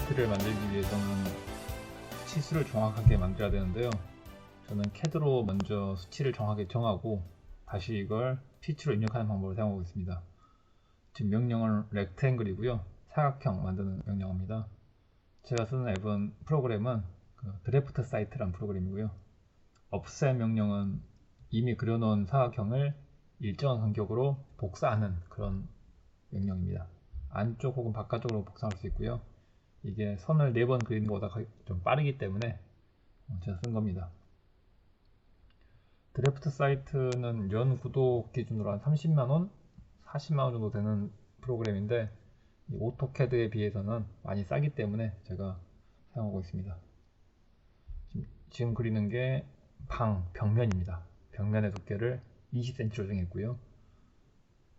오브젝트를 만들기 위해서는 치수를 정확하게 만들어야 되는데요. 저는 CAD로 먼저 수치를 정확하게 정하고 다시 이걸 피치로 입력하는 방법을 사용하고 있습니다. 지금 명령은 렉탱글이고요. 사각형 만드는 명령어입니다. 제가 쓰는 앱은 프로그램은 드래프트 사이트라는 프로그램이고요. offset 명령은 이미 그려놓은 사각형을 일정한 간격으로 복사하는 그런 명령입니다. 안쪽 혹은 바깥쪽으로 복사할 수 있고요. 이게 선을 4번 그리는 것보다 좀 빠르기 때문에 제가 쓴 겁니다. 드래프트 사이트는 연 구독 기준으로 한 30만원, 40만원 정도 되는 프로그램인데 이 오토캐드에 비해서는 많이 싸기 때문에 제가 사용하고 있습니다. 지금 그리는 게 벽면입니다. 벽면의 두께를 20cm로 정했고요.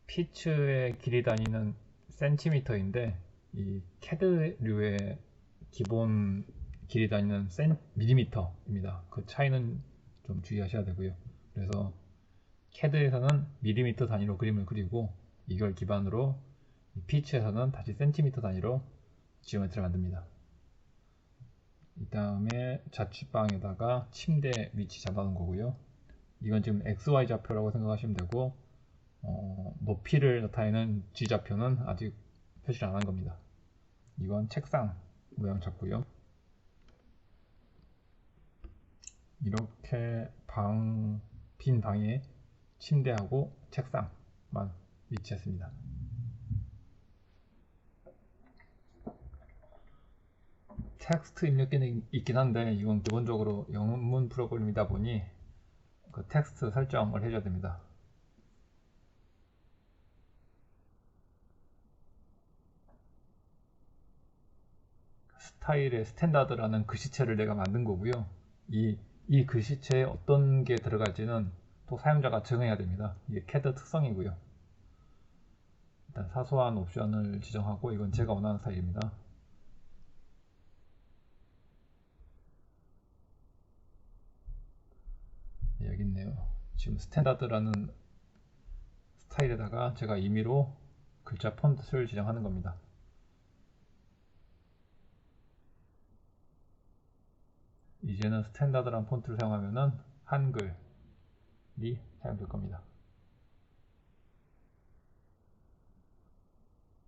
피츠의 길이 단위는 센티미터인데 이 캐드류의 기본 길이 단위는 밀리미터입니다. 그 차이는 좀 주의하셔야 되고요. 그래서 캐드에서는 밀리미터 단위로 그림을 그리고 이걸 기반으로 피치에서는 다시 센티미터 단위로 지오메트리를 만듭니다. 이 다음에 자취방에다가 침대 위치 잡아놓은 거고요. 이건 지금 XY 좌표라고 생각하시면 되고 높이를 나타내는 G 좌표는 아직 표시를 안 한 겁니다. 이건 책상 모양 잡고요. 이렇게 빈 방에 침대하고 책상만 위치했습니다. 텍스트 입력기는 있긴 한데 이건 기본적으로 영문 프로그램이다 보니 그 텍스트 설정을 해줘야 됩니다. 스타일의 스탠다드라는 글씨체를 내가 만든 거고요. 이 글씨체에 어떤 게 들어갈지는 또 사용자가 정해야 됩니다. 이게 CAD 특성이고요. 일단 사소한 옵션을 지정하고 이건 제가 원하는 스타일입니다. 여기 있네요. 지금 스탠다드라는 스타일에다가 제가 임의로 글자 폰트를 지정하는 겁니다. 이제는 스탠다드라는 폰트를 사용하면은 한글이 사용될 겁니다.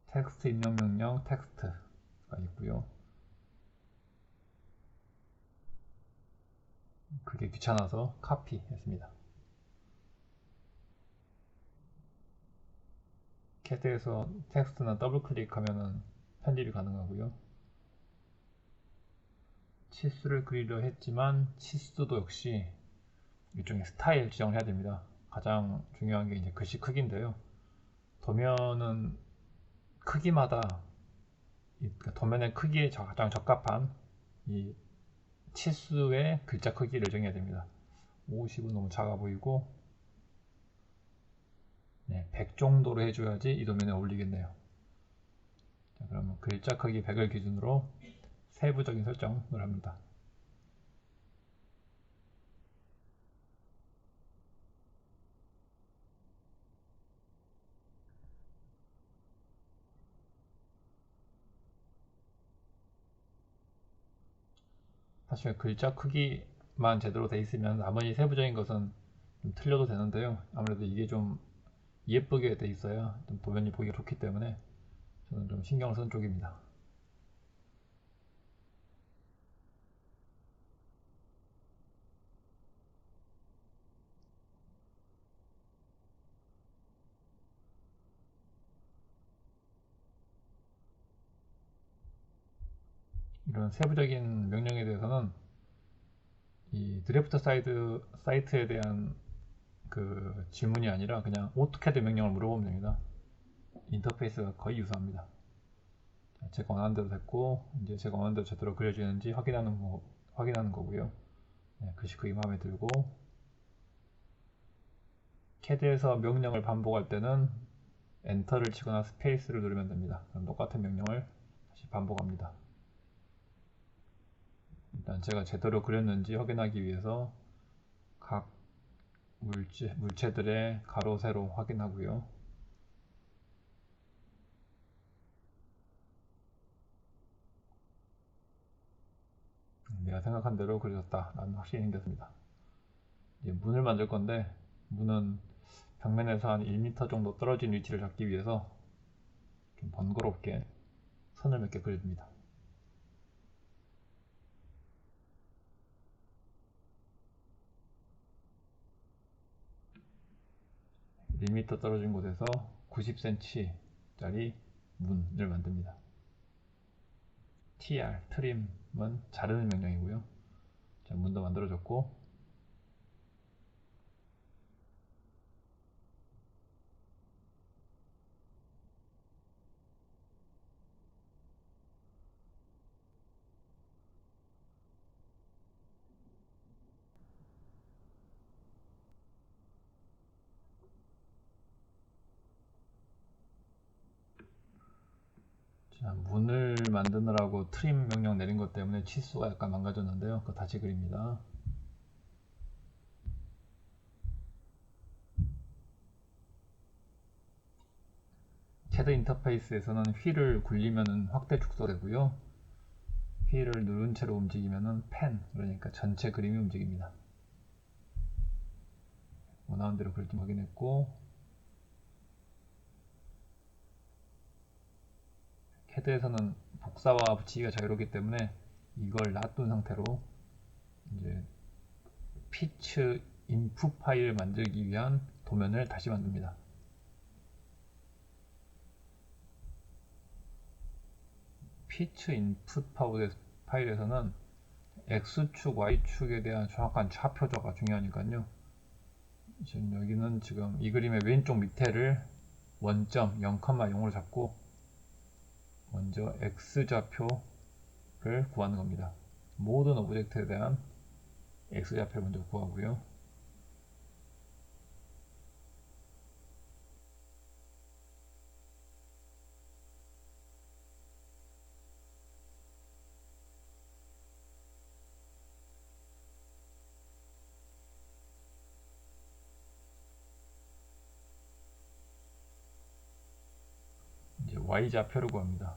텍스트 입력 명령 텍스트가 있고요. 그게 귀찮아서 카피 했습니다. 캐드에서 텍스트나 더블 클릭하면은 편집이 가능하고요. 치수를 그리려 했지만 치수도 역시 일종의 스타일 지정을 해야 됩니다. 가장 중요한 게 이제 글씨 크기인데요. 도면은 크기마다 도면의 크기에 가장 적합한 이 치수의 글자 크기를 정해야 됩니다. 50은 너무 작아 보이고 100 정도로 해줘야지 이 도면에 어울리겠네요. 자, 그러면 글자 크기 100을 기준으로 세부적인 설정을 합니다. 사실 글자 크기만 제대로 돼 있으면 나머지 세부적인 것은 좀 틀려도 되는데요. 아무래도 이게 좀 예쁘게 돼 있어야 좀 도면이 보기가 좋기 때문에 저는 좀 신경을 쓴 쪽입니다. 이런 세부적인 명령에 대해서는 이 드래프트 사이트에 대한 그 질문이 아니라 그냥 오토캐드 명령을 물어보면 됩니다. 인터페이스가 거의 유사합니다. 제가 원하는 대로 됐고 이제 제가 원하는 대로 제대로 그려지는지 확인하는 거고요. 글씨 크기 마음에 들고 캐드에서 명령을 반복할 때는 엔터를 치거나 스페이스를 누르면 됩니다. 그럼 똑같은 명령을 다시 반복합니다. 일단 제가 제대로 그렸는지 확인하기 위해서 각 물체들의 가로 세로 확인하고요. 제가 생각한 대로 그려졌다 라는 확신이 생겼습니다. 이제 문을 만들 건데, 문은 벽면에서 한 1m 정도 떨어진 위치를 잡기 위해서 좀 번거롭게 선을 몇 개 그려줍니다. 1m 떨어진 곳에서 90cm 짜리 문을 만듭니다. tr, 트림은 자르는 명령이고요. 자, 문도 만들어졌고, 자, 문을 만드느라고 트림 명령 내린 것 때문에 치수가 약간 망가졌는데요. 그거 다시 그립니다. CAD 인터페이스에서는 휠을 굴리면 확대 축소되고요. 휠을 누른 채로 움직이면 펜, 그러니까 전체 그림이 움직입니다. 원하는 대로 그릴지 확인했고, CAD에서는 복사와 붙이기가 자유롭기 때문에 이걸 놔둔 상태로 이제 피치 인풋 파일을 만들기 위한 도면을 다시 만듭니다. 피치 인풋 파일에서는 X축, Y축에 대한 정확한 좌표조가 중요하니까요. 지금 여기는 지금 이 그림의 왼쪽 밑에를 원점 0,0으로 잡고 먼저 X좌표를 구하는 겁니다. 모든 오브젝트에 대한 X좌표를 먼저 구하고요. 이제 Y좌표를 구합니다.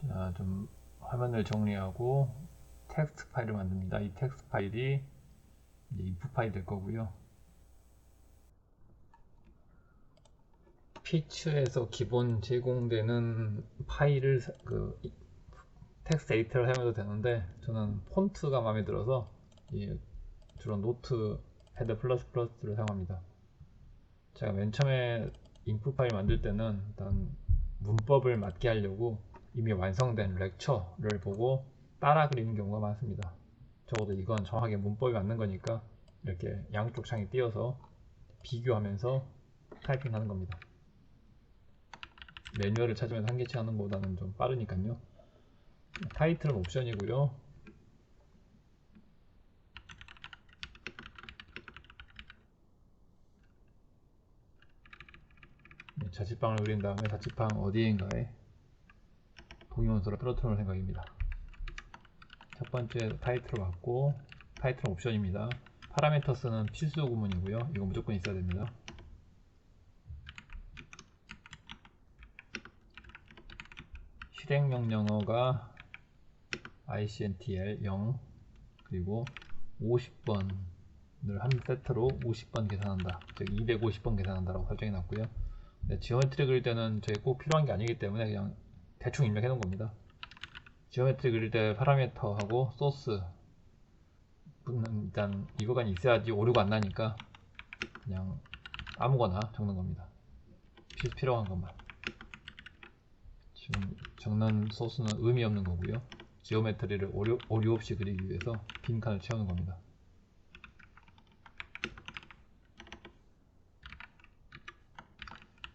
자, 좀 화면을 정리하고 텍스트 파일을 만듭니다. 이 텍스트 파일이 이제 input 파일이 될 거고요. 피츠에서 기본 제공되는 파일을 텍스트 에디터를 사용해도 되는데, 저는 폰트가 마음에 들어서 주로 노트 패드 플러스 플러스를 사용합니다. 제가 맨 처음에 인풋 파일 만들 때는 일단 문법을 맞게 하려고 이미 완성된 렉처를 보고 따라 그리는 경우가 많습니다. 적어도 이건 정확하게 문법이 맞는 거니까 이렇게 양쪽 창에 띄어서 비교하면서 타이핑하는 겁니다. 매뉴얼을 찾으면서 한 개씩 하는 것보다는 좀 빠르니까요. 타이틀은 옵션이고요. 자취방을 그린 다음에 자취방 어디인가에 동영상으로 떨어뜨려 놓을 생각입니다. 첫 번째 타이틀을 받고, 타이틀은 옵션입니다. 파라미터스는 필수 구문이고요. 이거 무조건 있어야 됩니다. 실행 명령어가 ICNTL 0, 그리고 50번을 한 세트로 50번 계산한다, 즉 250번 계산한다 라고 설정해 놨고요. 지오메트리 그릴 때는 저희 꼭 필요한 게 아니기 때문에 그냥 대충 입력해 놓은 겁니다. 지오메트리 그릴 때 파라미터하고 소스 일단 이거가 있어야지 오류가 안 나니까 그냥 아무거나 적는 겁니다. 필요한 것만. 지금 적는 소스는 의미 없는 거고요. 지오메트리를 오류 없이 그리기 위해서 빈 칸을 채우는 겁니다.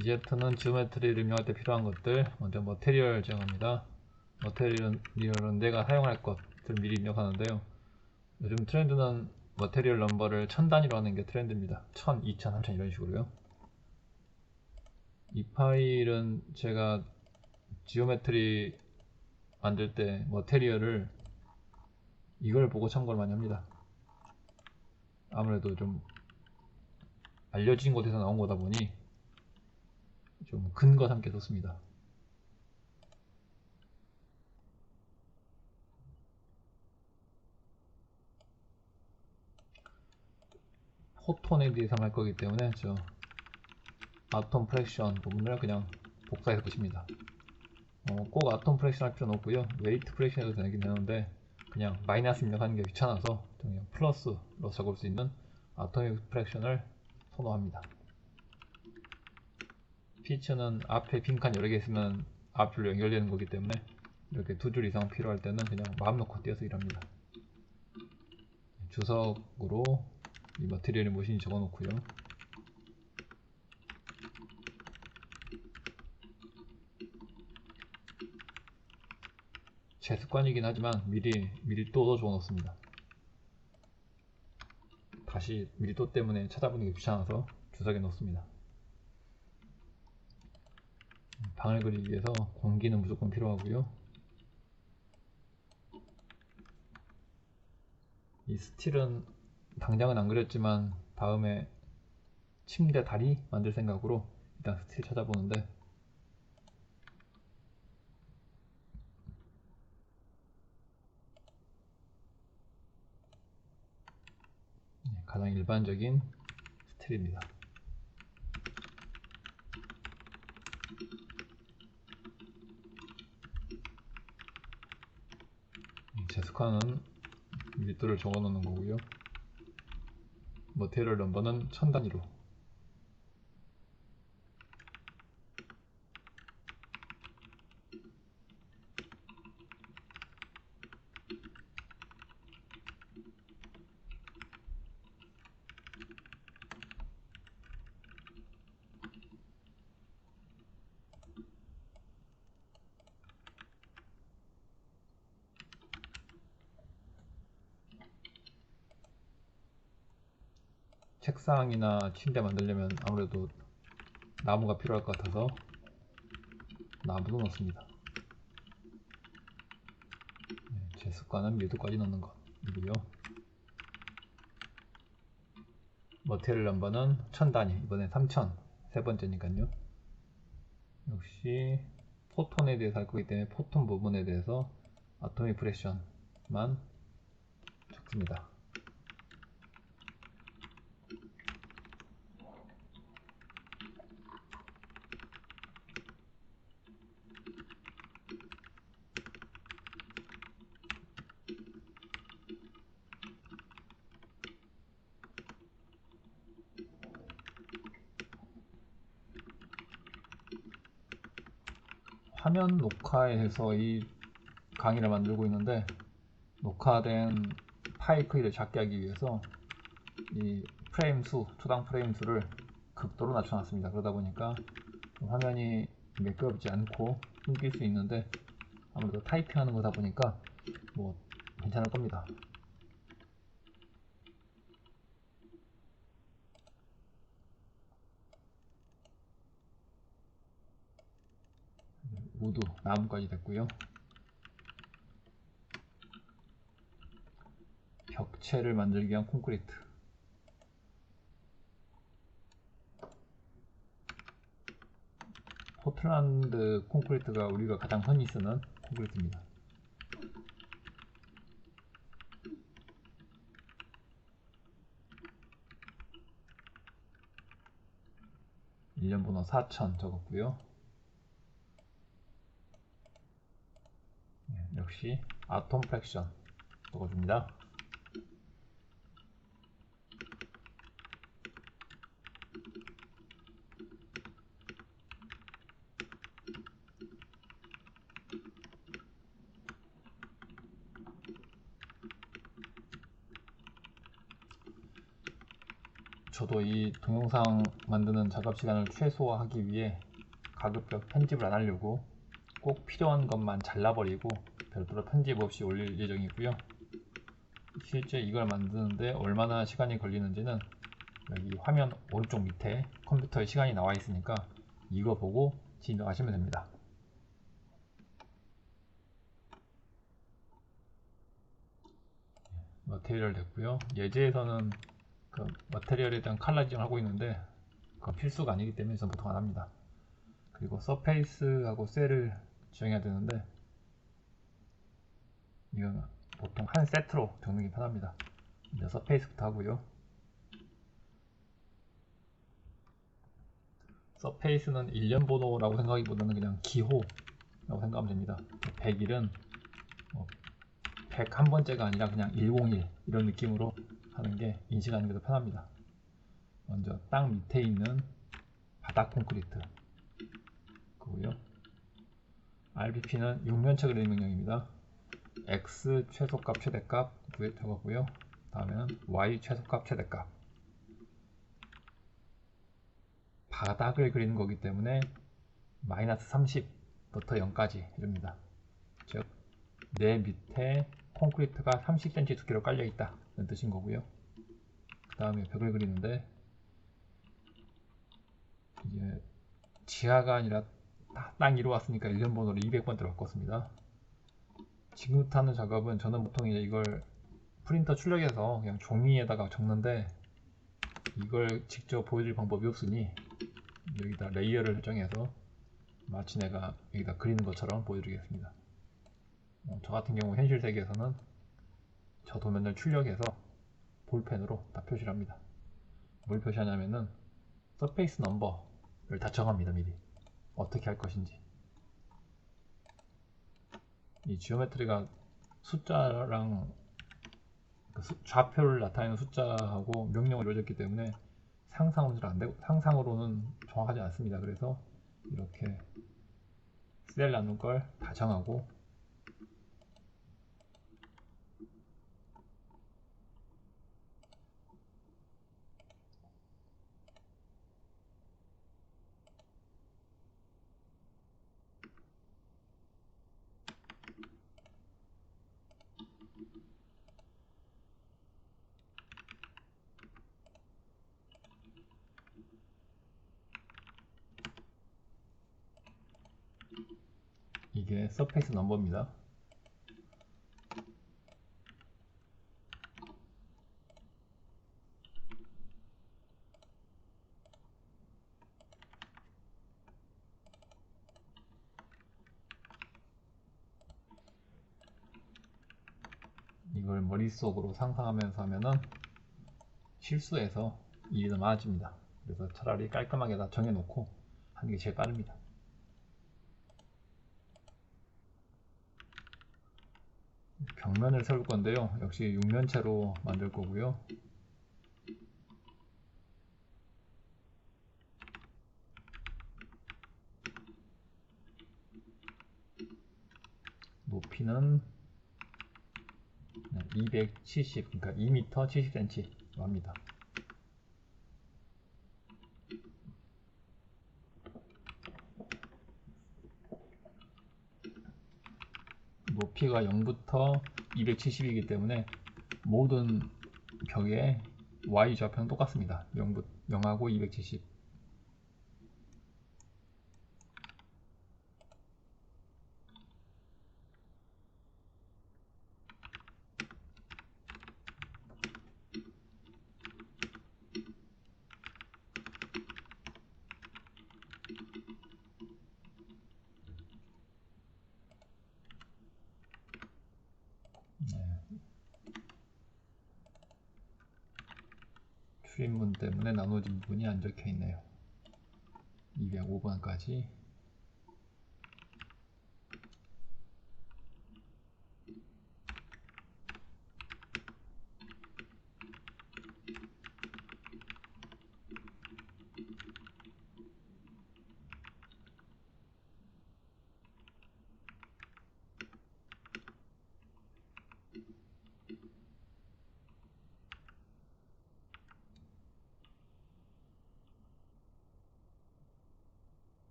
이제부터는 지오메트리를 입력할 때 필요한 것들, 먼저 머테리얼 지정합니다. 머테리얼은 내가 사용할 것들 미리 입력하는데요. 요즘 트렌드는 머테리얼 넘버를 1000단위로 하는 게 트렌드입니다. 1000, 2000, 3000 이런 식으로요. 이 파일은 제가 지오메트리 만들 때 머테리얼을 이걸 보고 참고를 많이 합니다. 아무래도 좀 알려진 곳에서 나온 거다 보니 좀 근거 삼게 좋습니다. 포톤에 대해서 할 거기 때문에 저 아톰 프랙션 부분을 그냥 복사해서 보십니다. 꼭 아톰 프랙션 할 필요는 없고요. 웨이트 프랙션 해도 되긴 되는데 그냥 마이너스 입력하는 게 귀찮아서 그냥 플러스로 적을 수 있는 아토믹 프랙션을 선호합니다. 피처는 앞에 빈칸 여러 개 있으면 앞줄로 연결되는 거기 때문에 이렇게 두 줄 이상 필요할 때는 그냥 마음 놓고 띄어서 일합니다. 주석으로 이 머티리얼이 무엇인지 적어 놓고요. 제 습관이긴 하지만 미리 또 적어 놓습니다. 다시 미리 또 때문에 찾아보는 게 귀찮아서 주석에 놓습니다. 방을 그리기 위해서 공기는 무조건 필요하고요. 이 스틸은 당장은 안 그렸지만 다음에 침대 다리 만들 생각으로 일단 스틸 찾아보는데 가장 일반적인 스틸입니다. 제스카는 밀도를 적어 놓는 거고요. 머테리얼 넘버는 1000단위로. 책상이나 침대 만들려면 아무래도 나무가 필요할 것 같아서 나무도 넣습니다. 제 습관은 미도까지 넣는 것이고요. 머테리얼 넘버는 1000단위, 이번에 3000, 세 번째니까요. 역시 포톤에 대해서 할 거기 때문에 포톤 부분에 대해서 아토믹 프랙션만 적습니다. 화면 녹화해서 이 강의를 만들고 있는데 녹화된 파일 크기를 작게 하기 위해서 이 프레임 수, 초당 프레임 수를 극도로 낮춰놨습니다. 그러다 보니까 화면이 매끄럽지 않고 끊길 수 있는데 아무래도 타이핑하는 거다 보니까 뭐 괜찮을 겁니다. 모두 나무까지 됐고요. 벽체를 만들기 위한 콘크리트. 포틀란드 콘크리트가 우리가 가장 흔히 쓰는 콘크리트입니다. 일련번호 4000 적었고요. 역시 아톰 프랙션 적어줍니다. 저도 이 동영상 만드는 작업 시간을 최소화하기 위해 가급적 편집을 안 하려고 꼭 필요한 것만 잘라버리고 별도로 편집 없이 올릴 예정이고요. 실제 이걸 만드는데 얼마나 시간이 걸리는지는 여기 화면 오른쪽 밑에 컴퓨터에 시간이 나와 있으니까 이거 보고 진행하시면 됩니다. 머테리얼 됐고요. 예제에서는 그 머테리얼에 대한 칼라 지정을 하고 있는데 그건 필수가 아니기 때문에 저는 보통 안 합니다. 그리고 서페이스하고 셀을 지정해야 되는데 이건 보통 한 세트로 적는 게 편합니다. 이제 서페이스부터 하고요. 서페이스는 일련 번호라고 생각하기보다는 그냥 기호라고 생각하면 됩니다. 101은 101번째가 아니라 그냥 101 이런 느낌으로 하는 게 인식하는 게 더 편합니다. 먼저 땅 밑에 있는 바닥 콘크리트 그고요. RBP는 육면체 그리는 명령입니다. X 최소값 최대값 위에 적었고요. 다음에는 Y 최소값 최대값. 바닥을 그리는 거기 때문에 마이너스 30부터 0까지 이릅니다. 즉 내 밑에 콘크리트가 30cm 두께로 깔려 있다는 뜻인 거고요. 그 다음에 벽을 그리는데 이제 지하가 아니라 땅 위로 왔으니까 일련 번호를 200번대로 바꿨습니다. 지금부터 하는 작업은 저는 보통 이제 이걸 프린터 출력해서 그냥 종이에다가 적는데 이걸 직접 보여줄 방법이 없으니 여기다 레이어를 설정해서 마치 내가 여기다 그리는 것처럼 보여드리겠습니다. 저 같은 경우 현실 세계에서는 저 도면을 출력해서 볼펜으로 다 표시를 합니다. 뭘 표시하냐면은 서페이스 넘버를 다 정합니다. 미리 어떻게 할 것인지. 이 지오메트리가 숫자랑 좌표를 나타내는 숫자하고 명령을 이루어졌기 때문에 상상으로는 안 되고 상상으로는 정확하지 않습니다. 그래서 이렇게 셀 나눈 걸 다 정하고 이게 서페이스 넘버입니다. 이걸 머릿속으로 상상하면서 하면은 실수해서 일이 더 많아집니다. 그래서 차라리 깔끔하게 다 정해놓고 하는 게 제일 빠릅니다. 벽면을 세울 건데요. 역시 육면체로 만들 거고요. 높이는 270, 그러니까 2m 70cm로 합니다. 높이가 0부터 270이기 때문에 모든 벽의 Y 좌표는 똑같습니다. 0하고 270. 출입문 때문에 나눠진 부분이 안 적혀 있네요. 205번까지.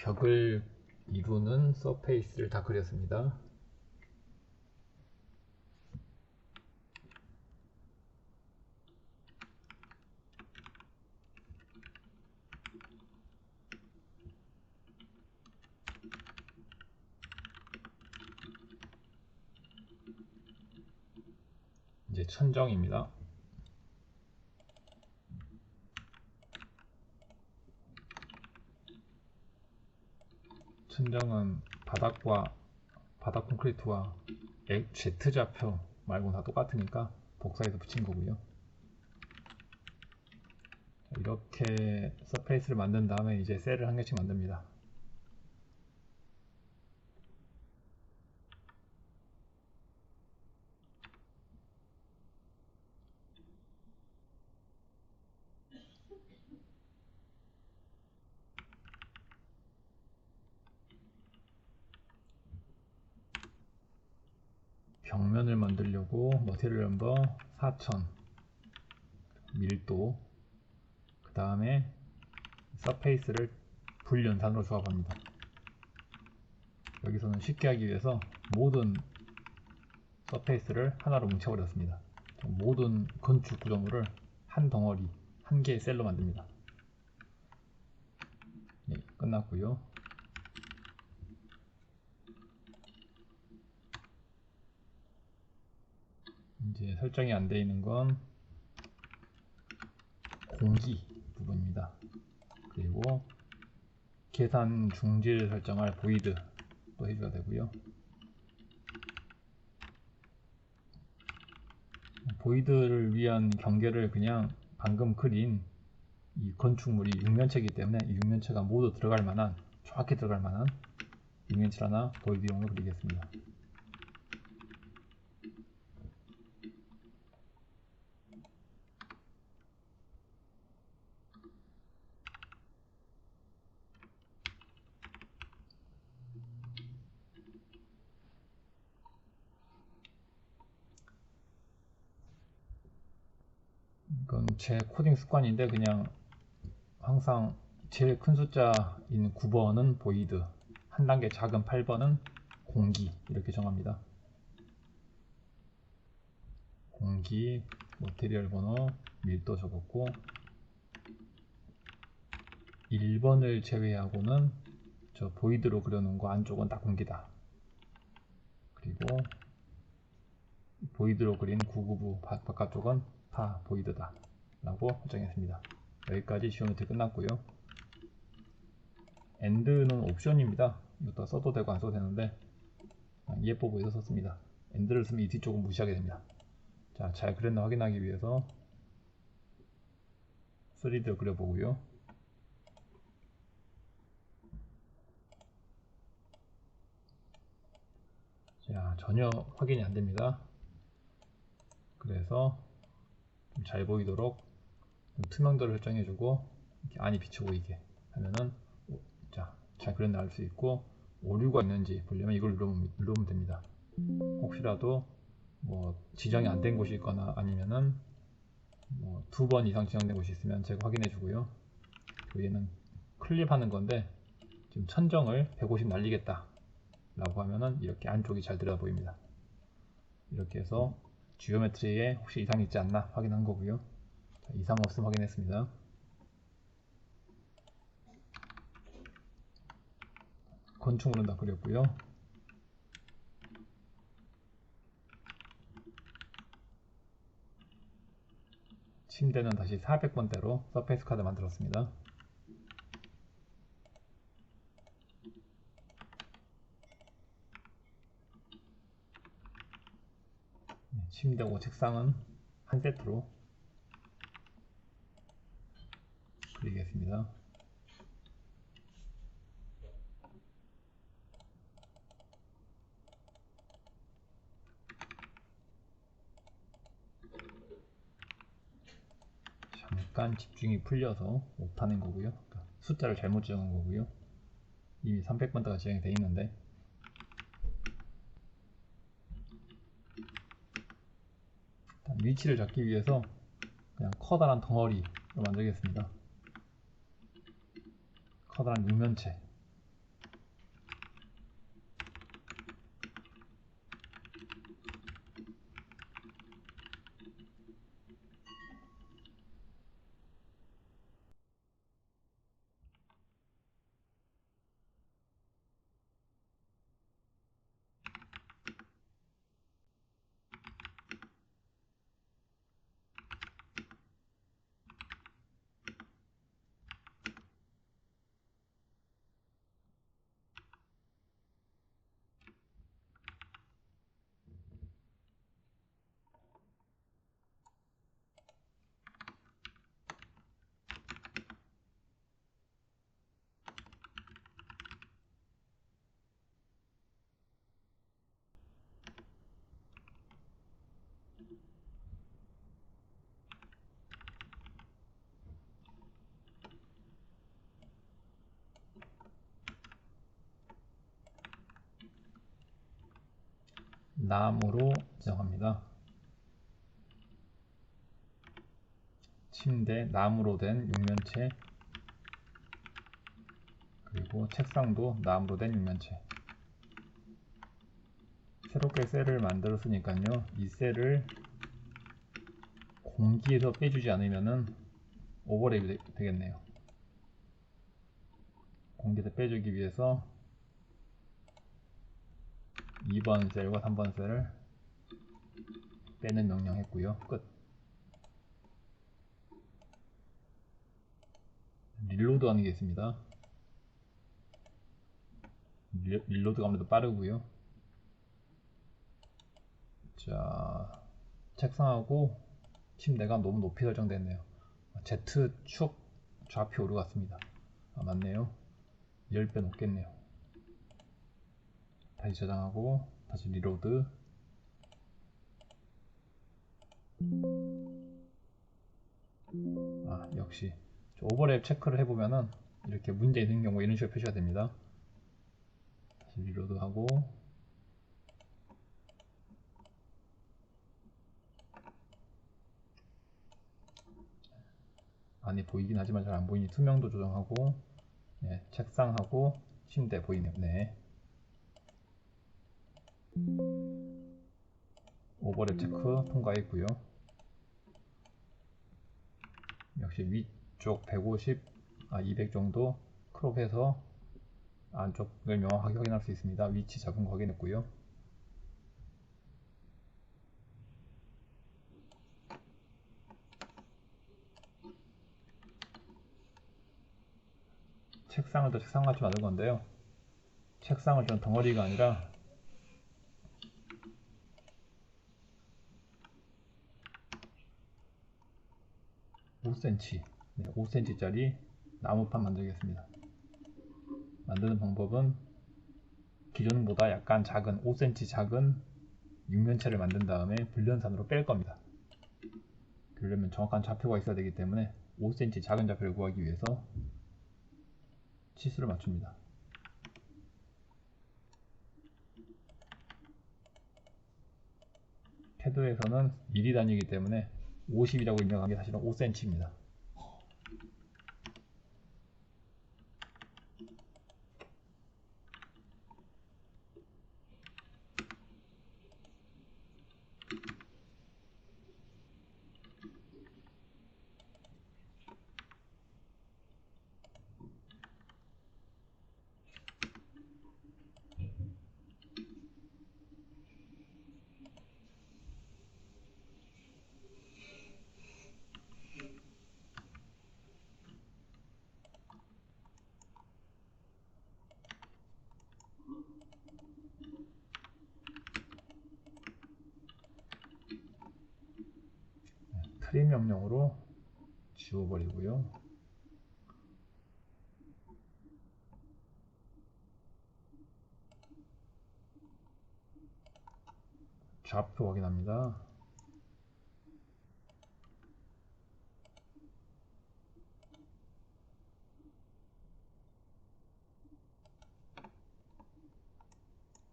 벽을 이루는 서페이스를 다 그렸습니다. 이제 천정입니다. 천정은 바닥 콘크리트와 Z좌표 말고 다 똑같으니까 복사해서 붙인 거고요. 이렇게 서페이스를 만든 다음에 이제 셀을 한 개씩 만듭니다. 벽면을 만들려고 머티리얼 넘버 4000 밀도, 그 다음에 서페이스를 불연산으로 조합합니다. 여기서는 쉽게 하기 위해서 모든 서페이스를 하나로 뭉쳐버렸습니다. 모든 건축 구조물을 한 덩어리, 한 개의 셀로 만듭니다. 네, 끝났고요. 이제 설정이 안 되어 있는 건 공기 부분입니다. 그리고 계산 중지를 설정할 보이드 또 해줘야 되고요. 보이드를 위한 경계를 그냥 방금 그린 이 건축물이 육면체이기 때문에 이 육면체가 모두 들어갈 만한, 정확히 들어갈 만한 육면체를 하나 보이드용으로 그리겠습니다. 이건 제 코딩 습관인데 그냥 항상 제일 큰 숫자인 9번은 보이드, 한 단계 작은 8번은 공기 이렇게 정합니다. 공기, 머티리얼 번호, 밀도 적었고 1번을 제외하고는 저 보이드로 그려놓은 거 안쪽은 다 공기다. 그리고 보이드로 그린 999 바깥쪽은 다 보이드다 라고 설정했습니다. 여기까지 지오메트리 끝났고요. 엔드는 옵션입니다. 이것도 써도 되고 안 써도 되는데 예뻐 보여서 썼습니다. 엔드를 쓰면 이 뒤쪽은 무시하게 됩니다. 자, 잘 그렸나 확인하기 위해서 3D로 그려보고요. 자, 전혀 확인이 안 됩니다. 그래서 좀 잘 보이도록 투명도를 설정해주고 이렇게 안이 비쳐 보이게 하면은 자, 잘 그렸나 알 수 있고 오류가 있는지 보려면 이걸 누르면 됩니다. 혹시라도 뭐 지정이 안 된 곳이 있거나 아니면은 뭐 2번 이상 지정된 곳이 있으면 제가 확인해 주고요. 얘는 클립하는 건데 지금 천정을 150 날리겠다 라고 하면은 이렇게 안쪽이 잘 들어 보입니다. 이렇게 해서 지오메트리에 혹시 이상이 있지 않나 확인한 거고요. 자, 이상 없음 확인했습니다. 건축물은 다 그렸고요. 침대는 다시 400번대로 서페이스 카드 만들었습니다. 침대고 책상은 한 세트로 그리겠습니다. 잠깐 집중이 풀려서 못하는 거고요. 그러니까 숫자를 잘못 지정한 거고요. 이미 300번대가 지정이 되어 있는데 위치를 잡기 위해서 그냥 커다란 덩어리로 만들겠습니다. 커다란 육면체 남으로 지정합니다. 침대 나무로 된 육면체, 그리고 책상도 나무로 된 육면체. 새롭게 셀을 만들었으니까요, 이 셀을 공기에서 빼주지 않으면은 오버랩이 되겠네요. 공기에서 빼주기 위해서 2번 셀과 3번 셀을 빼는 명령 했고요. 끝. 릴로드 하는 게 있습니다. 릴로드가 아무래도 빠르고요. 자, 책상하고 침대가 너무 높이 설정됐네요. Z축 좌표 오류 같습니다. 아, 맞네요. 10배 높겠네요. 다시 저장하고 다시 리로드. 아, 역시 오버랩 체크를 해보면은 이렇게 문제 있는 경우 이런 식으로 표시가 됩니다. 다시 리로드 하고, 안이 보이긴 하지만 잘 안 보이니 투명도 조정하고, 네, 책상하고 침대 보이네요. 네. 오버랩 체크 통과했고요. 역시 위쪽 150, 200 정도 크롭해서 안쪽을 명확하게 확인할 수 있습니다. 위치 잡은 거 확인했고요. 책상을 또 책상같이 만든 건데요. 책상을 좀 덩어리가 아니라 5cm, 5cm짜리 나무판 만들겠습니다. 만드는 방법은 기존보다 약간 작은 5cm 작은 육면체를 만든 다음에 불연산으로 뺄 겁니다. 그러려면 정확한 좌표가 있어야 되기 때문에 5cm 작은 좌표를 구하기 위해서 치수를 맞춥니다. 캐드에서는 미리 단위이기 때문에 50이라고 입력한 게 사실은 5cm입니다. 트림 명령으로 지워버리고요. 좌표 확인합니다.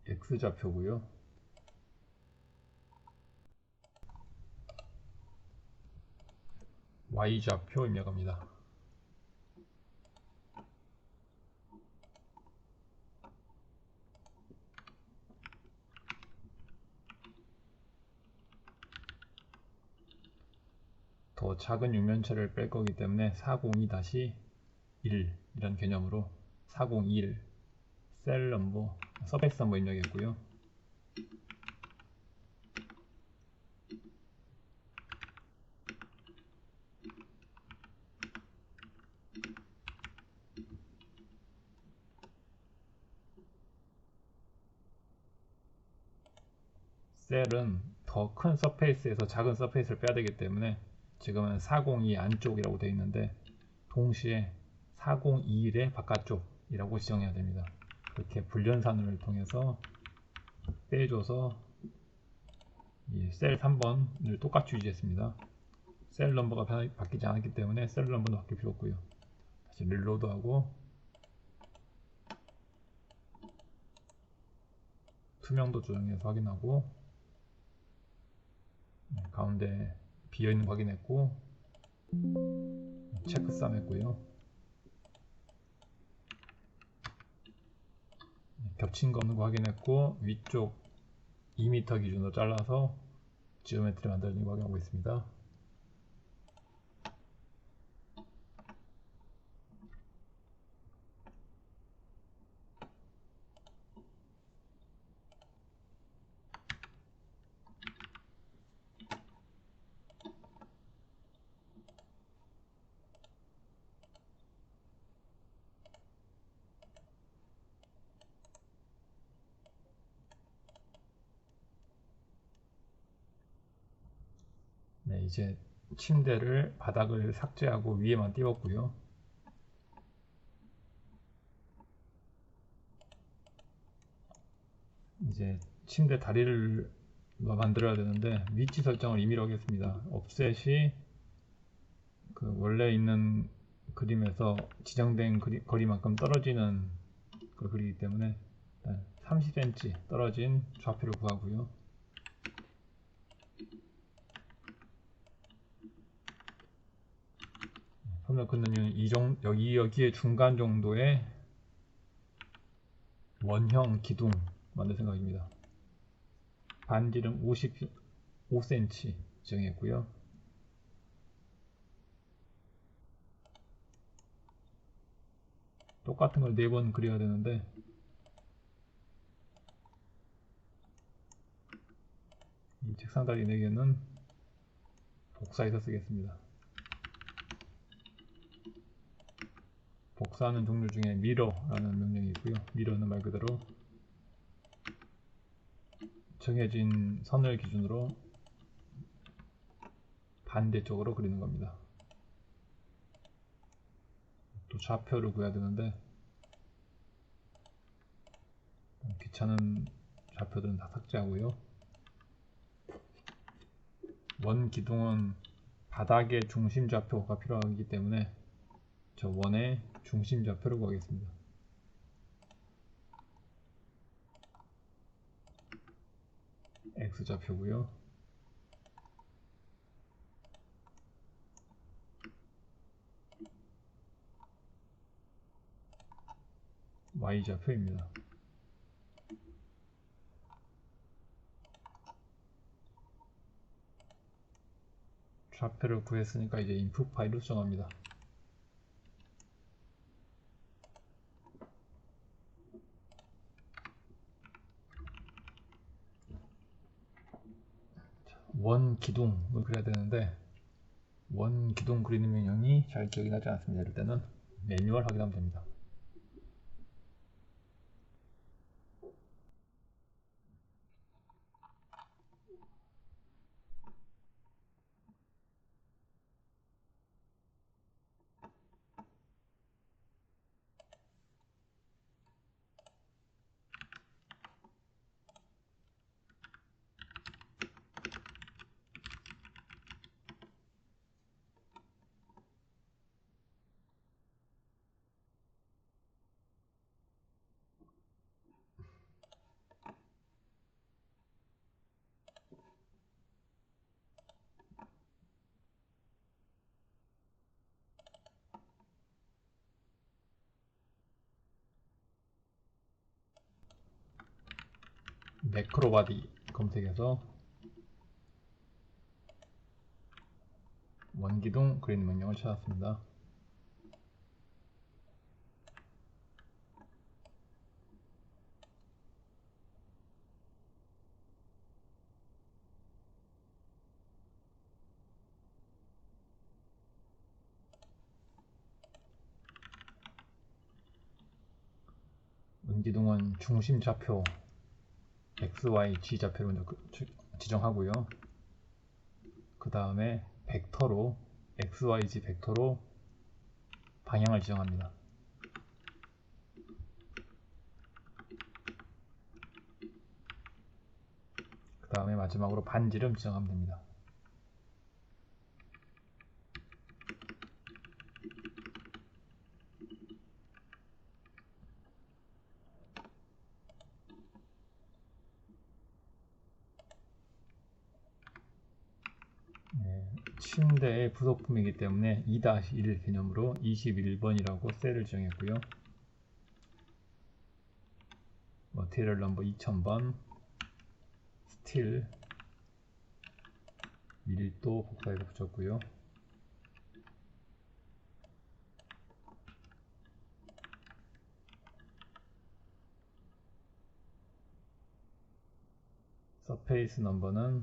X좌표고요. Y좌표 입력합니다. 더 작은 육면체를 뺄 거기 때문에 402-1 이런 개념으로 401 셀 넘버, 서페이스 넘버 입력했고요. 셀은 더 큰 서페이스에서 작은 서페이스를 빼야 되기 때문에 지금은 402 안쪽이라고 되어 있는데 동시에 401의 바깥쪽이라고 지정해야 됩니다. 이렇게 불연산을 통해서 빼줘서 이 셀 3번을 똑같이 유지했습니다. 셀 넘버가 바뀌지 않았기 때문에 셀 넘버는 바뀔 필요 없고요. 다시 릴로드하고 투명도 조정해서 확인하고 가운데 비어있는 거 확인했고 체크 썸 했고요. 겹친 거 없는 거 확인했고 위쪽 2m 기준으로 잘라서 지오메트리 만들어진 거 확인하고 있습니다. 네, 이제 침대를 바닥을 삭제하고 위에만 띄웠고요. 이제 침대 다리를 만들어야 되는데 위치 설정을 임의로 하겠습니다. 옵셋이 그 원래 있는 그림에서 지정된 거리만큼 떨어지는 걸 그리기 때문에 30cm 떨어진 좌표를 구하고요. 선을 긋는 이유는 여기에 중간 정도의 원형 기둥 만들 생각입니다. 반지름 55cm 정했고요. 똑같은 걸 4번 그려야 되는데 이 책상다리 4개는 복사해서 쓰겠습니다. 복사하는 종류 중에 미러라는 명령이 있고요. 미러는 말 그대로 정해진 선을 기준으로 반대쪽으로 그리는 겁니다. 또 좌표를 구해야 되는데 귀찮은 좌표들은 다 삭제하고요. 원 기둥은 바닥의 중심 좌표가 필요하기 때문에 저 원의 중심 좌표를 구하겠습니다. X 좌표고요. Y 좌표입니다. 좌표를 구했으니까 이제 인풋 파일을 수정합니다. 원 기둥을 그려야 되는데 원 기둥 그리는 명령이 잘 기억이 나지 않습니다. 이럴 때는 매뉴얼 확인하면 됩니다. 매크로바디 검색해서 원기둥 그리는 명령을 찾았습니다. 원기둥은 중심 좌표 X, Y, G 좌표를 먼저 지정하고요. 그 다음에 벡터로 X, Y, Z 벡터로 방향을 지정합니다. 그 다음에 마지막으로 반지름 지정하면 됩니다. 침대의 부속품이기 때문에 2-1 개념으로 21번이라고 셀을 지정했고요. 머티리얼 넘버 2000번, 스틸, 밀도 복사해서 붙였고요. 서페이스 넘버는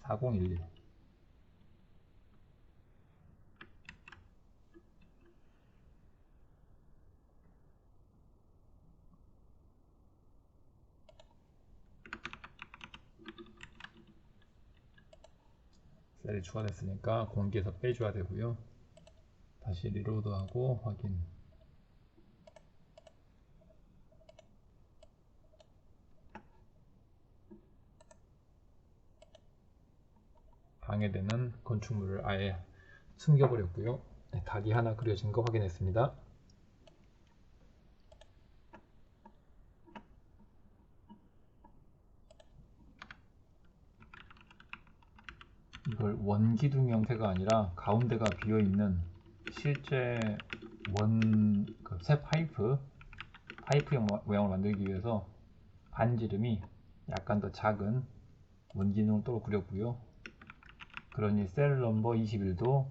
4011. 셀이 추가됐으니까 공기에서 빼줘야 되고요. 다시 리로드하고 확인. 방해되는 건축물을 아예 숨겨버렸고요. 닭이 하나 그려진 거 확인했습니다. 이걸 원기둥 형태가 아니라 가운데가 비어있는 실제 새 파이프형 모양을 만들기 위해서 반지름이 약간 더 작은 원기둥을 또 그렸고요. 그러니 셀 넘버 21도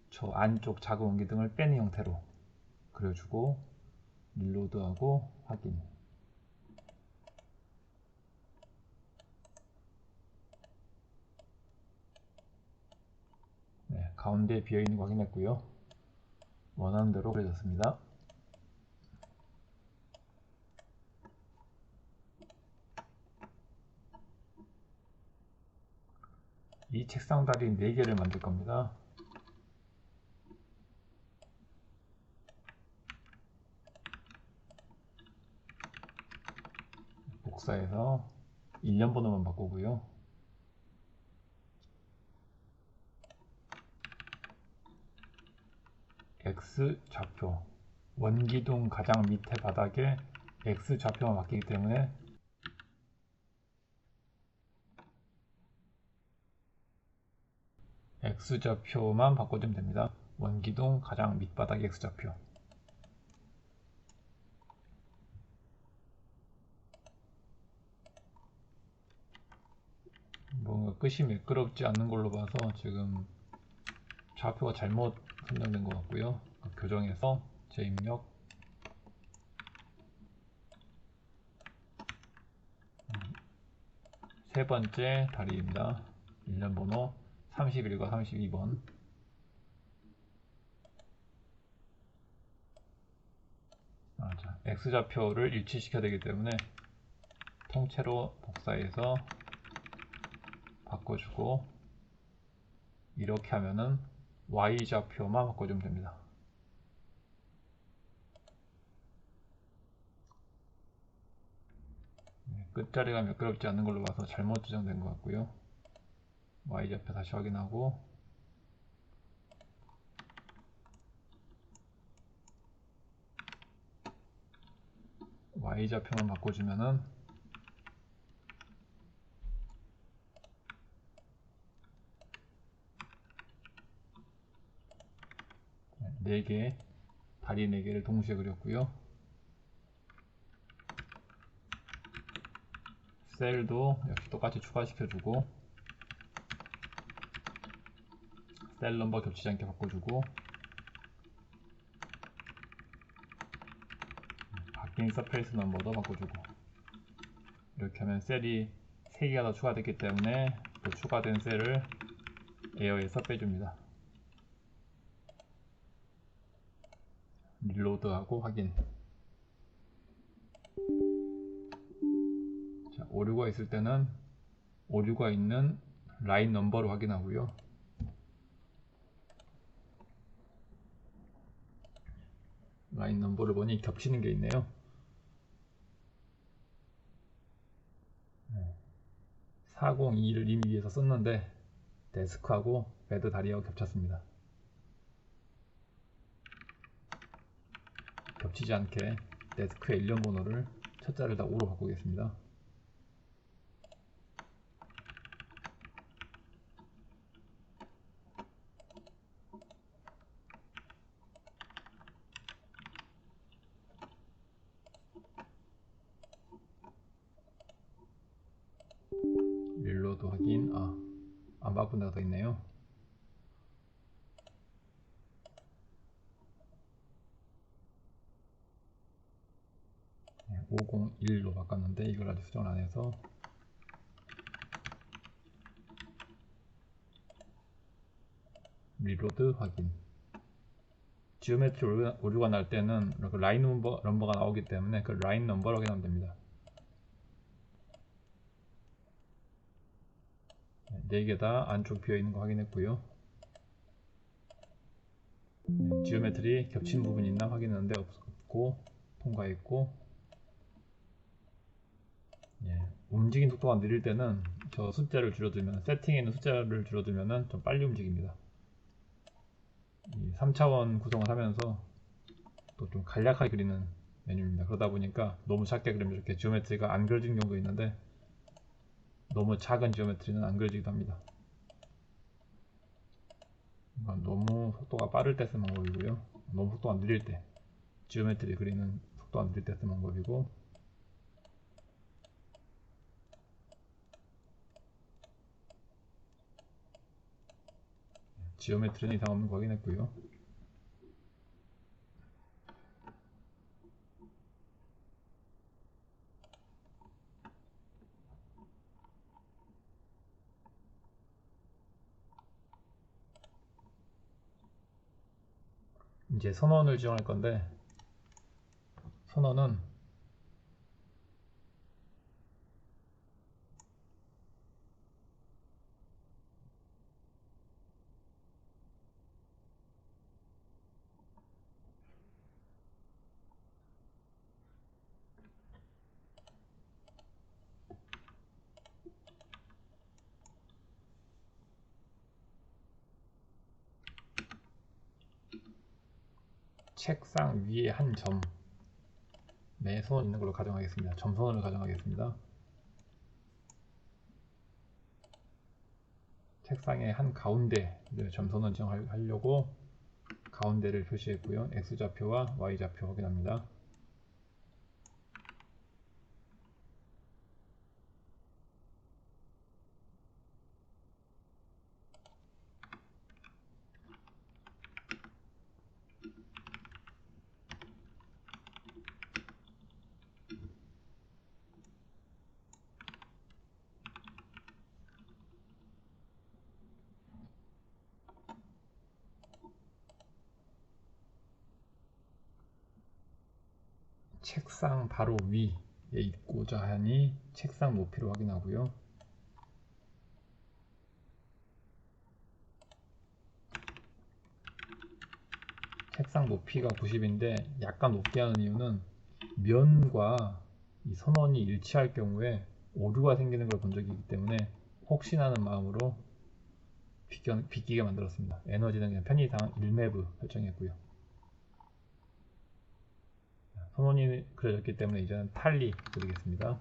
저 안쪽 작은 원기둥을 빼는 형태로 그려주고 릴로드하고 확인. 가운데 비어있는 거 확인했고요. 원하는 대로 그려졌습니다. 이 책상 다리 4개를 만들 겁니다. 복사해서 1년 번호만 바꾸고요. X 좌표, 원기둥 가장 밑에 바닥에 X 좌표가 바뀌기 때문에 X 좌표만 바꿔주면 됩니다. 원기둥 가장 밑바닥 X 좌표. 뭔가 끝이 매끄럽지 않는 걸로 봐서 지금 좌표가 잘못 선정된 것 같고요. 교정해서 재입력. 세 번째 다리입니다. 1년 번호 31과 32번. X좌표를 일치시켜야 되기 때문에 통째로 복사해서 바꿔주고, 이렇게 하면은 Y좌표만 바꿔주면 됩니다. 끝자리가 매끄럽지 않는 걸로 봐서 잘못 지정된 것 같고요. Y좌표 다시 확인하고, Y좌표만 바꿔주면은 다리 4개를 동시에 그렸고요. 셀도 역시 똑같이 추가시켜주고, 셀 넘버 겹치지 않게 바꿔주고, 바뀐 서페이스 넘버도 바꿔주고, 이렇게 하면 셀이 3개가 더 추가됐기 때문에 또 추가된 셀을 에어에서 빼줍니다. 릴로드하고 확인. 자, 오류가 있을 때는 오류가 있는 라인 넘버를 확인하고요. 라인 넘버를 보니 겹치는 게 있네요. 402를 이미 위에서 썼는데 데스크하고 베드 다리하고 겹쳤습니다. 겹치지 않게 데스크의 1년 번호를 첫 자를 다 5로 바꾸겠습니다. 릴로드 확인. 안 바꾼 데가 더 있네요. 501로 바꿨는데 이걸 아직 수정을 안 해서 릴로드 확인. 지오메트리 오류가 날 때는 이렇게 라인 넘버가 나오기 때문에 그 라인 넘버를 확인하면 됩니다. 4개 다 안쪽 비어 있는 거 확인했고요. 지오메트리 겹치는 부분이 있나 확인했는데 없고 통과했고, 움직임 속도가 느릴 때는 저 숫자를 줄여두면, 세팅에 있는 숫자를 줄여두면 좀 빨리 움직입니다. 이 3차원 구성을 하면서 또 좀 간략하게 그리는 메뉴입니다. 그러다 보니까 너무 작게 그리면 이렇게 지오메트리가 안 그려지는 경우도 있는데, 너무 작은 지오메트리는 안 그려지기도 합니다. 너무 속도가 빠를 때 쓰는 방법이고요. 너무 속도가 느릴 때, 지오메트리 그리는 속도가 느릴 때 쓰는 방법이고, 지오메트리는 이상 없는 거 확인했고요. 이제 선원을 지정할 건데, 선원은 책상 위에 한 점에 선원 있는 걸로 가정하겠습니다. 점선원을 가정하겠습니다. 책상의 한 가운데를 점선원 지정하려고 가운데를 표시했고요. X좌표와 Y좌표 확인합니다. 책상 바로 위에 있고자 하니 책상 높이를 확인하고요. 책상 높이가 90인데 약간 높게 하는 이유는 면과 이 선원이 일치할 경우에 오류가 생기는 걸 본 적이 있기 때문에 혹시나 하는 마음으로 비끼게 만들었습니다. 에너지는 그냥 편의상 1매브 설정했고요. 선원이 그려졌기 때문에 이제는 탈리 그리겠습니다.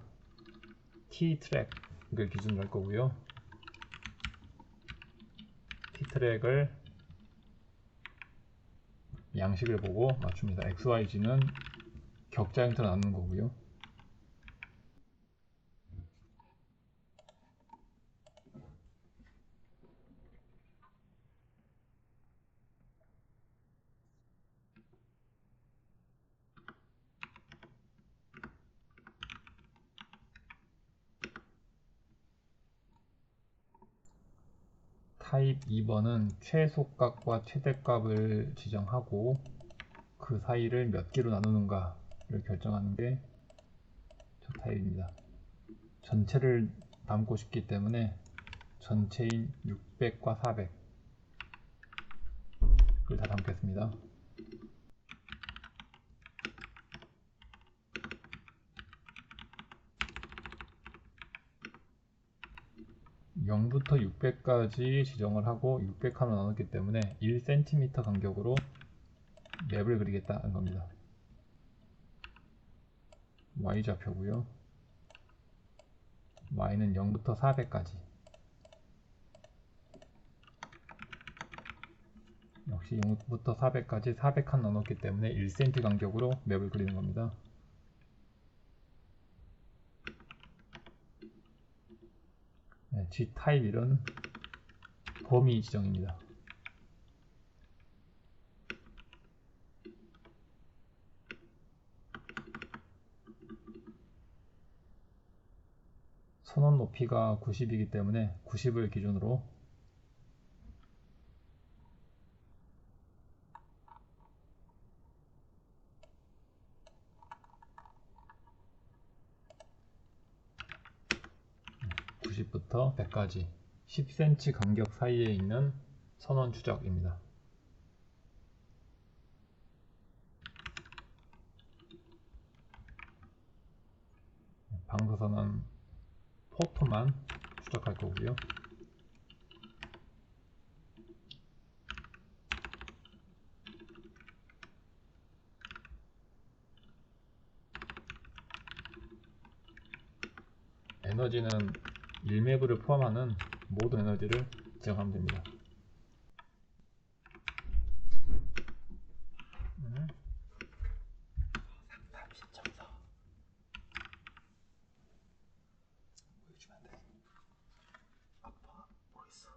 T트랙을 기준으로 할 거고요. T트랙을 양식을 보고 맞춥니다. XYZ는 격자 형태로 나누는 거고요. 타입 2번은 최소값과 최대값을 지정하고 그 사이를 몇 개로 나누는가를 결정하는 게 저 타입입니다. 전체를 담고 싶기 때문에 전체인 600과 400을 다 담겠습니다. 0부터 600까지 지정을 하고 600칸으로 나눴기 때문에 1cm 간격으로 맵을 그리겠다는 겁니다. Y좌표고요. Y는 0부터 400까지. 역시 0부터 400까지 400칸 나눴기 때문에 1cm 간격으로 맵을 그리는 겁니다. G 타입 1은 범위 지정입니다. 선원 높이가 90이기 때문에 90을 기준으로 부터 100까지 10cm 간격 사이에 있는 선원 추적입니다. 방사선은 포토만 추적할 거고요. 에너지는 1MeV를 포함하는 모든 에너지를 지정하면 됩니다. 상담 신청서 보여주면 돼. 아빠 뭐 있어?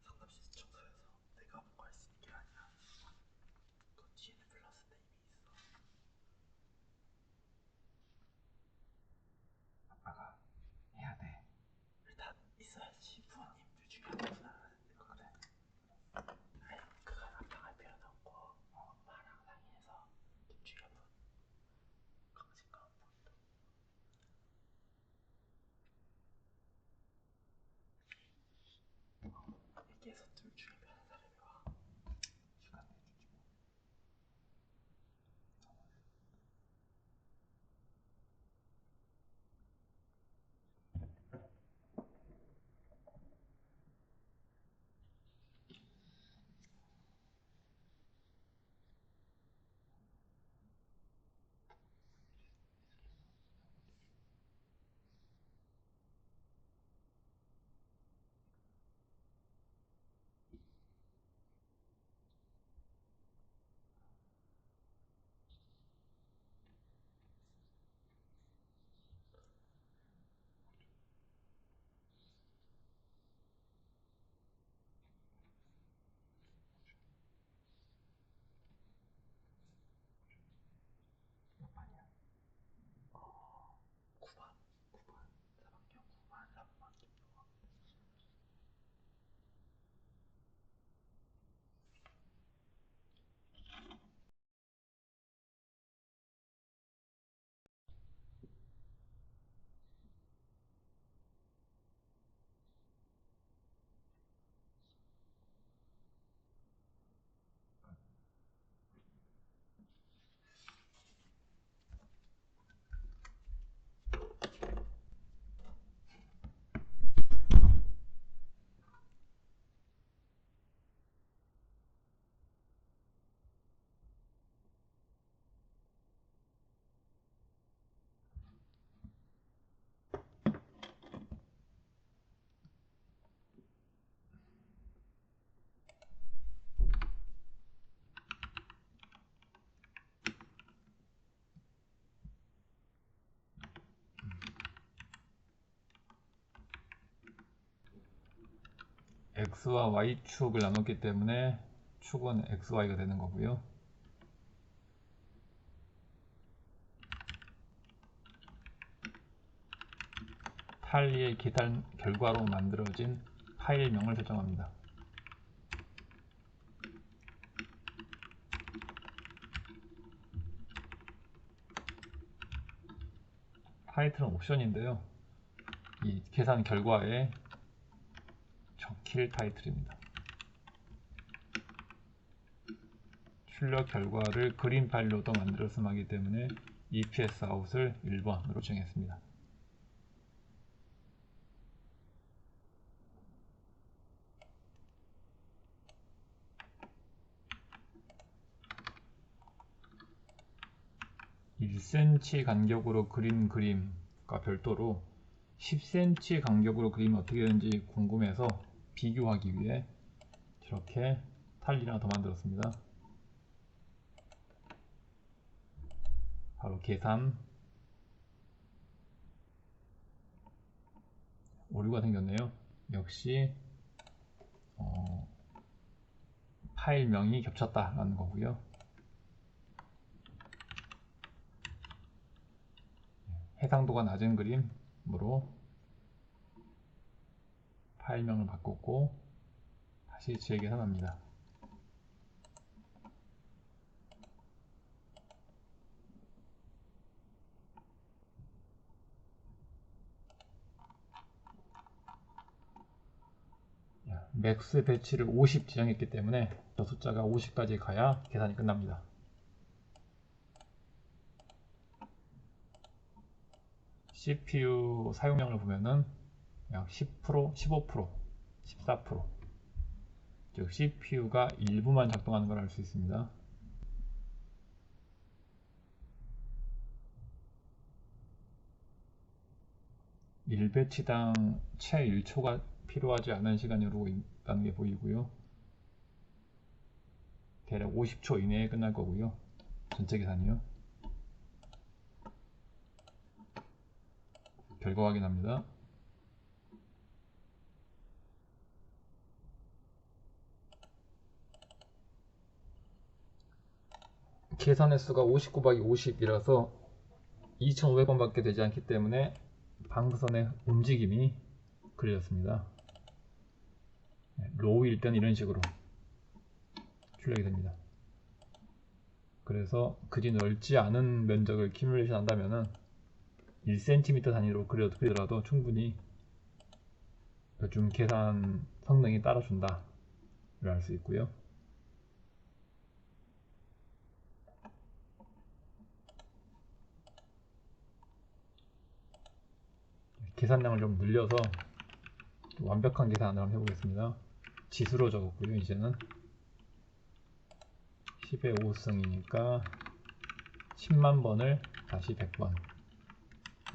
상담 신청서에서 내가 뭔가 할 수 있는 게 아니야. 그 뒤에는 플러스인데 이미 있어. 아빠가 해야 돼. 일단 있어야지. 부모님들 중요하구나. 그래. 아니 그건 아빠가 할 필요는 없고 엄마랑 상의해서 김주현은 강진과 본도 얘기해서 둘 중에 편한 사람이 와. 시간 내주지 뭐. 몇 반이야? 9반 4학년 9반 3반 정도. X와 Y축을 나눴기 때문에 축은 XY가 되는 거고요. 탈리의 계산 결과로 만들어진 파일명을 설정합니다. 타이틀은 옵션인데요. 이 계산 결과에 적힐 타이틀입니다. 출력 결과를 그림 파일로도 만들어서 하기 때문에 EPS 아웃을 1번으로 정했습니다. (1cm) 간격으로 그린 그림과 별도로 10cm 간격으로 그리면 어떻게 되는지 궁금해서 비교하기 위해 이렇게 타일을 하나 더 만들었습니다. 바로 계산 오류가 생겼네요. 역시 파일명이 겹쳤다라는 거고요. 해상도가 낮은 그림으로 파일명을 바꿨고 다시 재계산합니다. 맥스 배치를 50 지정했기 때문에 저 숫자가 50까지 가야 계산이 끝납니다. CPU 사용량을 보면은 약 10%, 15%, 14%, 즉 CPU가 일부만 작동하는 걸 알 수 있습니다. 일배치당 채 1초가 필요하지 않은 시간이 흐르고 있다는 게 보이고요. 대략 50초 이내에 끝날 거고요. 전체 계산이요. 결과 확인합니다. 계산 횟수가 59×50이라서 2,500번 밖에 되지 않기 때문에 방구선의 움직임이 그려졌습니다. 로우일 땐 이런 식으로 출력이 됩니다. 그래서 그리 넓지 않은 면적을 키뮬레이션 한다면은 1cm 단위로 그리더라도 충분히 요즘 계산 성능이 따라준다를 알 수 있고요. 계산량을 좀 늘려서 완벽한 계산을 한번 해보겠습니다. 지수로 적었고요. 이제는 10의 5승이니까 10만 번을 다시 100번.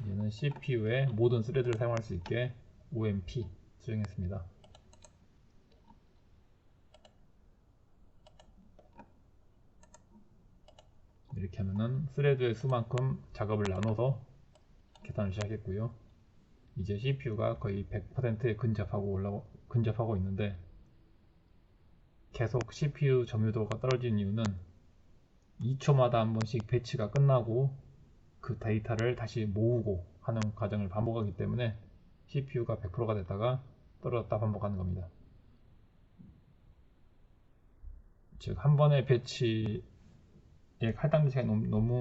이제는 CPU의 모든 스레드를 사용할 수 있게 OMP 수정했습니다. 이렇게 하면은 스레드의 수만큼 작업을 나눠서 계산을 시작했고요. 이제 CPU가 거의 100%에 근접하고 있는데 계속 CPU 점유도가 떨어지는 이유는 2초마다 한 번씩 배치가 끝나고 그 데이터를 다시 모으고 하는 과정을 반복하기 때문에 CPU가 100%가 됐다가 떨어졌다 반복하는 겁니다. 즉 한 번의 배치의 할당기 시간이 너무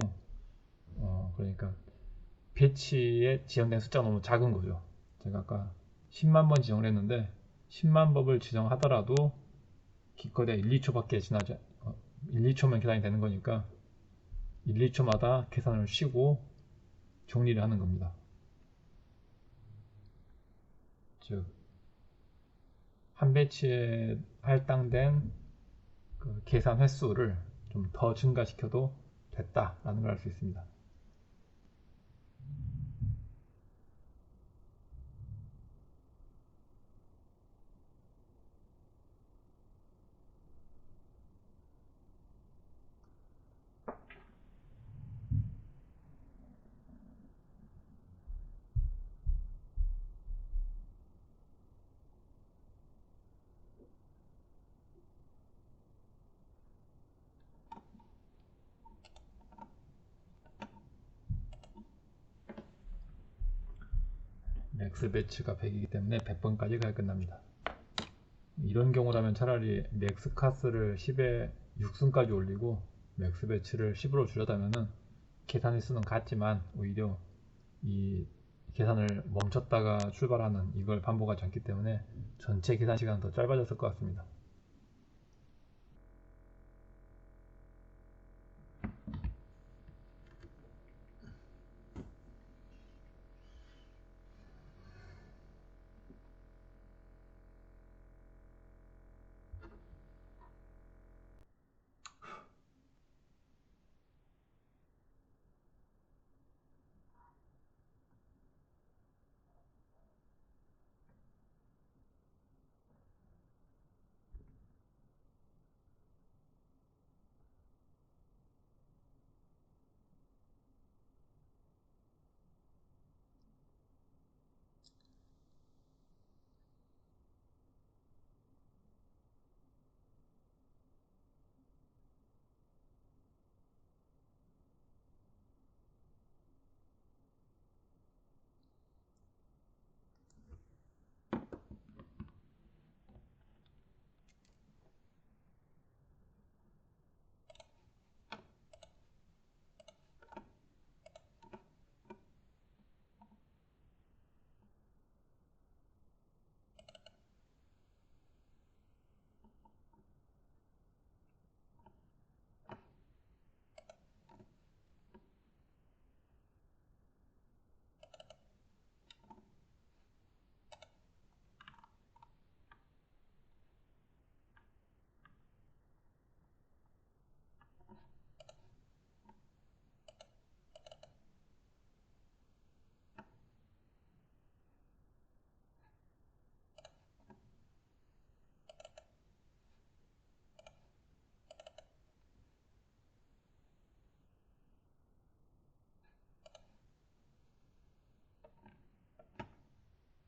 그러니까 배치에 지정된 숫자가 너무 작은 거죠. 제가 아까 10만 번 지정을 했는데 10만 법을 지정하더라도 기껏해야 1, 2초밖에 지나지 1, 2초면 계산이 되는 거니까 1, 2초마다 계산을 쉬고 정리를 하는 겁니다. 즉 한 배치에 할당된 그 계산 횟수를 좀 더 증가시켜도 됐다라는 걸 알 수 있습니다. 맥스 배치가 100이기 때문에 100번까지 가야 끝납니다. 이런 경우라면 차라리 맥스 카스를 10에 6승까지 올리고 맥스 배치를 10으로 줄여다면은 계산의 수는 같지만 오히려 이 계산을 멈췄다가 출발하는 이걸 반복하지 않기 때문에 전체 계산 시간은 더 짧아졌을 것 같습니다.